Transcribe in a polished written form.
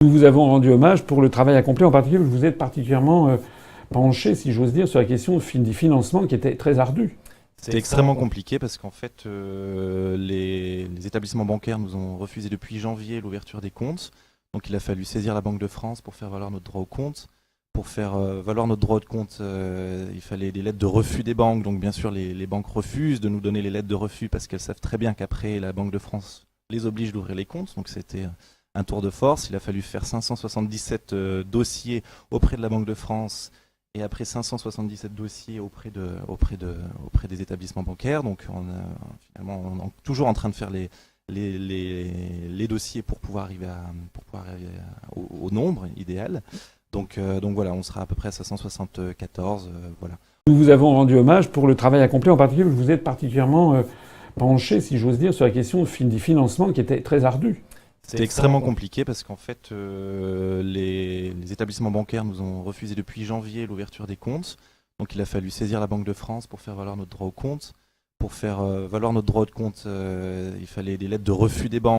Nous vous avons rendu hommage pour le travail accompli, en particulier, vous êtes particulièrement penché, si j'ose dire, sur la question du financement qui était très ardue. C'était extrêmement compliqué parce qu'en fait, les établissements bancaires nous ont refusé depuis janvier l'ouverture des comptes. Donc il a fallu saisir la Banque de France pour faire valoir notre droit au compte. Pour faire valoir notre droit de compte, il fallait des lettres de refus des banques. Donc bien sûr, les banques refusent de nous donner les lettres de refus parce qu'elles savent très bien qu'après, la Banque de France les oblige d'ouvrir les comptes. Donc c'était un tour de force. Il a fallu faire 577 dossiers auprès de la Banque de France et après 577 dossiers auprès des établissements bancaires. Donc on est toujours en train de faire les dossiers pour pouvoir arriver, au nombre idéal. Donc voilà, on sera à peu près à 574. Voilà. Nous vous avons rendu hommage pour le travail accompli, en particulier, vous êtes particulièrement penché, si j'ose dire, sur la question du financement qui était très ardue. C'était extrêmement compliqué parce qu'en fait, les établissements bancaires nous ont refusé depuis janvier l'ouverture des comptes. Donc il a fallu saisir la Banque de France pour faire valoir notre droit au compte. Pour faire valoir notre droit de compte, il fallait des lettres de refus des banques.